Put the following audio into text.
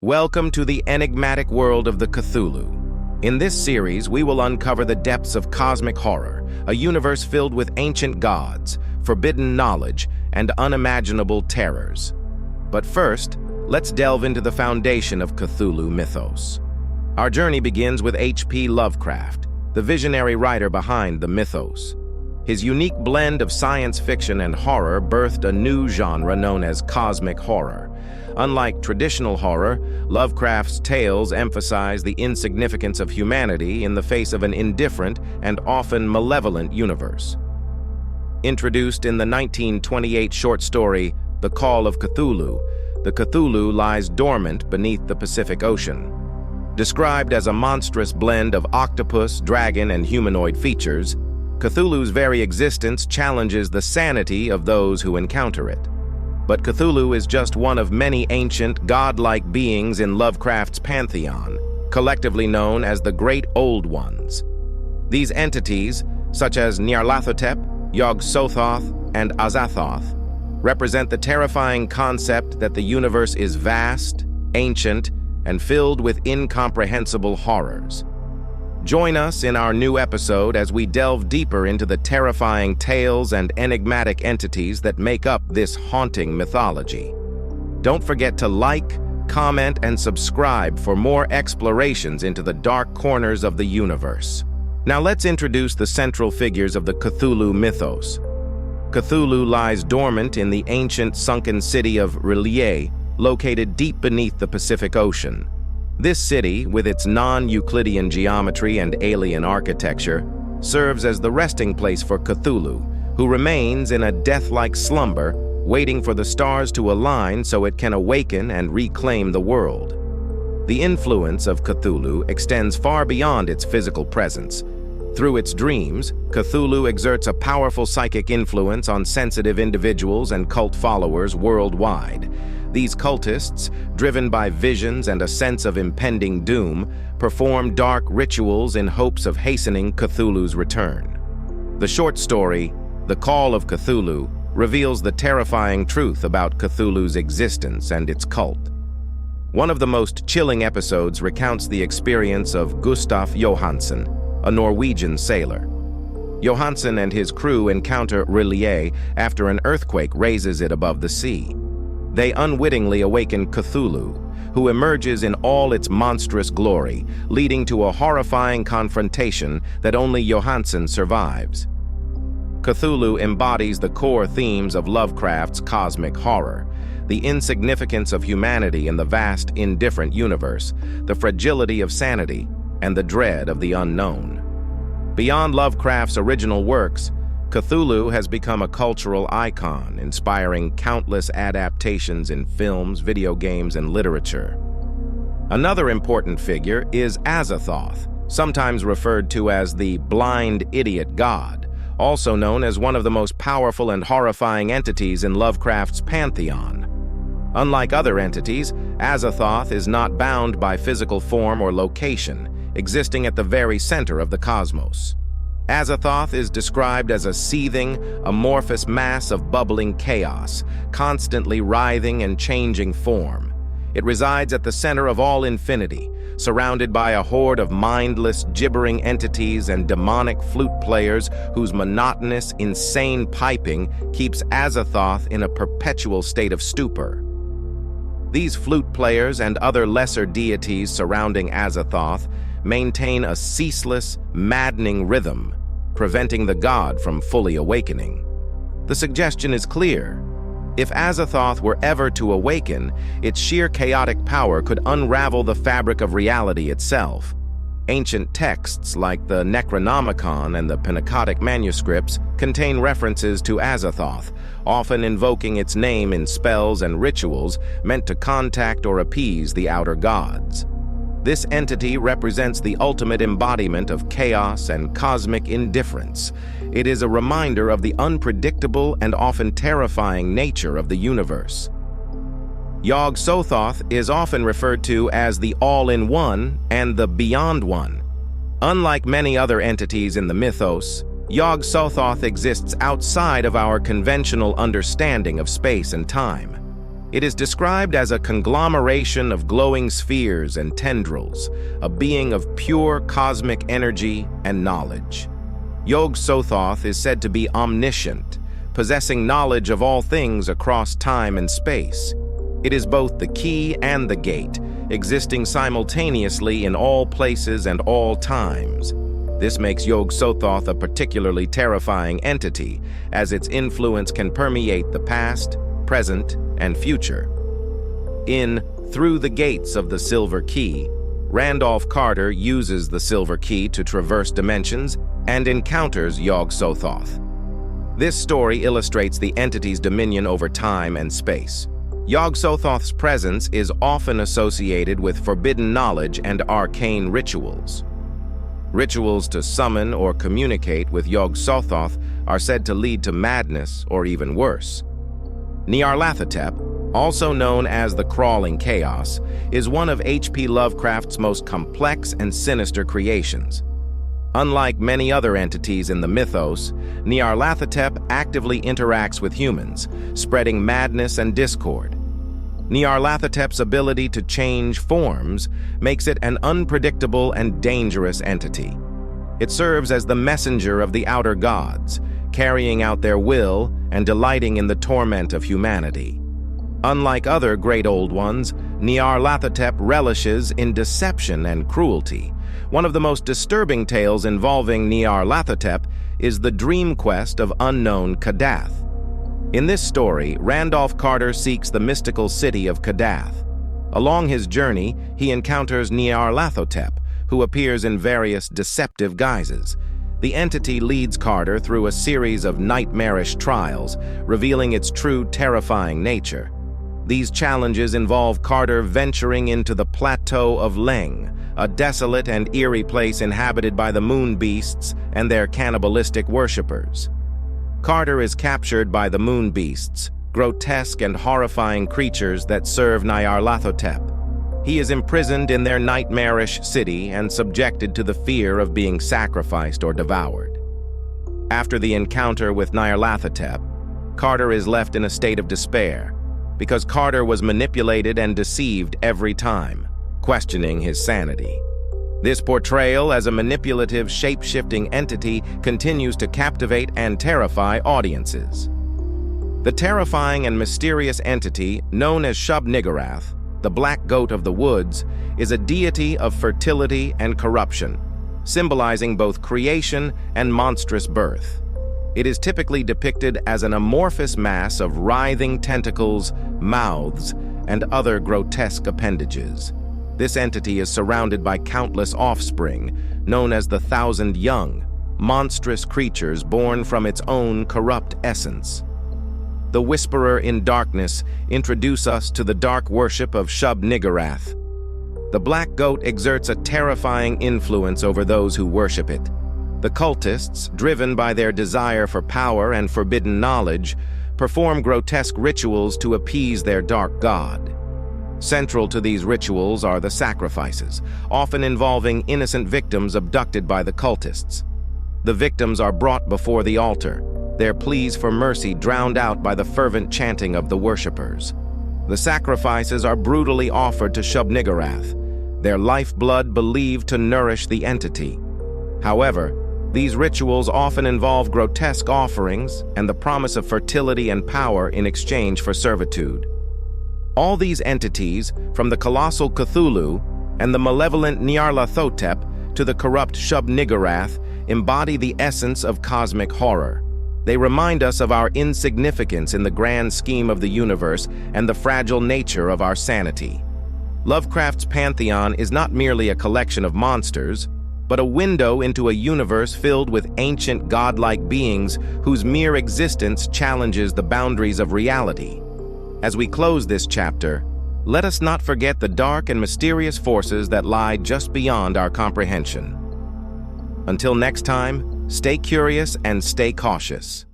Welcome to the enigmatic world of the Cthulhu. In this series, we will uncover the depths of cosmic horror, a universe filled with ancient gods, forbidden knowledge, and unimaginable terrors. But first, let's delve into the foundation of Cthulhu mythos. Our journey begins with H.P. Lovecraft, the visionary writer behind the mythos. His unique blend of science fiction and horror birthed a new genre known as cosmic horror. Unlike traditional horror, Lovecraft's tales emphasize the insignificance of humanity in the face of an indifferent and often malevolent universe. Introduced in the 1928 short story, The Call of Cthulhu, the Cthulhu lies dormant beneath the Pacific Ocean. Described as a monstrous blend of octopus, dragon, and humanoid features, Cthulhu's very existence challenges the sanity of those who encounter it. But Cthulhu is just one of many ancient, godlike beings in Lovecraft's Pantheon, collectively known as the Great Old Ones. These entities, such as Nyarlathotep, Yog-Sothoth, and Azathoth, represent the terrifying concept that the universe is vast, ancient, and filled with incomprehensible horrors. Join us in our new episode as we delve deeper into the terrifying tales and enigmatic entities that make up this haunting mythology. Don't forget to like, comment, and subscribe for more explorations into the dark corners of the universe. Now let's introduce the central figures of the Cthulhu mythos. Cthulhu lies dormant in the ancient sunken city of R'lyeh, located deep beneath the Pacific Ocean. This city, with its non-Euclidean geometry and alien architecture, serves as the resting place for Cthulhu, who remains in a death-like slumber, waiting for the stars to align so it can awaken and reclaim the world. The influence of Cthulhu extends far beyond its physical presence. Through its dreams, Cthulhu exerts a powerful psychic influence on sensitive individuals and cult followers worldwide. These cultists, driven by visions and a sense of impending doom, perform dark rituals in hopes of hastening Cthulhu's return. The short story, The Call of Cthulhu, reveals the terrifying truth about Cthulhu's existence and its cult. One of the most chilling episodes recounts the experience of Gustaf Johansen, a Norwegian sailor. Johansen and his crew encounter R'lyeh after an earthquake raises it above the sea. They unwittingly awaken Cthulhu, who emerges in all its monstrous glory, leading to a horrifying confrontation that only Johansen survives. Cthulhu embodies the core themes of Lovecraft's cosmic horror: the insignificance of humanity in the vast, indifferent universe, the fragility of sanity, and the dread of the unknown. Beyond Lovecraft's original works, Cthulhu has become a cultural icon, inspiring countless adaptations in films, video games, and literature. Another important figure is Azathoth, sometimes referred to as the blind idiot god, also known as one of the most powerful and horrifying entities in Lovecraft's Pantheon. Unlike other entities, Azathoth is not bound by physical form or location, existing at the very center of the cosmos. Azathoth is described as a seething, amorphous mass of bubbling chaos, constantly writhing and changing form. It resides at the center of all infinity, surrounded by a horde of mindless, gibbering entities and demonic flute players whose monotonous, insane piping keeps Azathoth in a perpetual state of stupor. These flute players and other lesser deities surrounding Azathoth maintain a ceaseless, maddening rhythm, preventing the god from fully awakening. The suggestion is clear. If Azathoth were ever to awaken, its sheer chaotic power could unravel the fabric of reality itself. Ancient texts like the Necronomicon and the Pnakotic manuscripts contain references to Azathoth, often invoking its name in spells and rituals meant to contact or appease the outer gods. This entity represents the ultimate embodiment of chaos and cosmic indifference. It is a reminder of the unpredictable and often terrifying nature of the universe. Yog-Sothoth is often referred to as the All-in-One and the Beyond One. Unlike many other entities in the mythos, Yog-Sothoth exists outside of our conventional understanding of space and time. It is described as a conglomeration of glowing spheres and tendrils, a being of pure cosmic energy and knowledge. Yog-Sothoth is said to be omniscient, possessing knowledge of all things across time and space. It is both the key and the gate, existing simultaneously in all places and all times. This makes Yog-Sothoth a particularly terrifying entity, as its influence can permeate the past, present, and future. In Through the Gates of the Silver Key, Randolph Carter uses the Silver Key to traverse dimensions and encounters Yog-Sothoth. This story illustrates the entity's dominion over time and space. Yog-Sothoth's presence is often associated with forbidden knowledge and arcane rituals. Rituals to summon or communicate with Yog-Sothoth are said to lead to madness or even worse. Nyarlathotep, also known as the Crawling Chaos, is one of H.P. Lovecraft's most complex and sinister creations. Unlike many other entities in the mythos, Nyarlathotep actively interacts with humans, spreading madness and discord. Nyarlathotep's ability to change forms makes it an unpredictable and dangerous entity. It serves as the messenger of the outer gods, carrying out their will and delighting in the torment of humanity. Unlike other great old ones, Nyarlathotep relishes in deception and cruelty. One of the most disturbing tales involving Nyarlathotep is the dream quest of unknown Kadath. In this story, Randolph Carter seeks the mystical city of Kadath. Along his journey, he encounters Nyarlathotep, who appears in various deceptive guises. The entity leads Carter through a series of nightmarish trials, revealing its true terrifying nature. These challenges involve Carter venturing into the Plateau of Leng, a desolate and eerie place inhabited by the moon beasts and their cannibalistic worshippers. Carter is captured by the moon beasts, grotesque and horrifying creatures that serve Nyarlathotep. He is imprisoned in their nightmarish city and subjected to the fear of being sacrificed or devoured. After the encounter with Nyarlathotep, Carter is left in a state of despair, because Carter was manipulated and deceived every time, questioning his sanity. This portrayal as a manipulative, shape-shifting entity continues to captivate and terrify audiences. The terrifying and mysterious entity, known as Shub-Niggurath, the Black Goat of the Woods, is a deity of fertility and corruption, symbolizing both creation and monstrous birth. It is typically depicted as an amorphous mass of writhing tentacles, mouths, and other grotesque appendages. This entity is surrounded by countless offspring, known as the Thousand Young, monstrous creatures born from its own corrupt essence. The Whisperer in Darkness introduces us to the dark worship of Shub-Niggurath. The Black Goat exerts a terrifying influence over those who worship it. The cultists, driven by their desire for power and forbidden knowledge, perform grotesque rituals to appease their dark god. Central to these rituals are the sacrifices, often involving innocent victims abducted by the cultists. The victims are brought before the altar, their pleas for mercy drowned out by the fervent chanting of the worshippers. The sacrifices are brutally offered to Shub-Niggurath, their lifeblood believed to nourish the entity. However, these rituals often involve grotesque offerings and the promise of fertility and power in exchange for servitude. All these entities, from the colossal Cthulhu and the malevolent Nyarlathotep to the corrupt Shub-Niggurath, embody the essence of cosmic horror. They remind us of our insignificance in the grand scheme of the universe and the fragile nature of our sanity. Lovecraft's Pantheon is not merely a collection of monsters, but a window into a universe filled with ancient godlike beings whose mere existence challenges the boundaries of reality. As we close this chapter, let us not forget the dark and mysterious forces that lie just beyond our comprehension. Until next time, stay curious and stay cautious.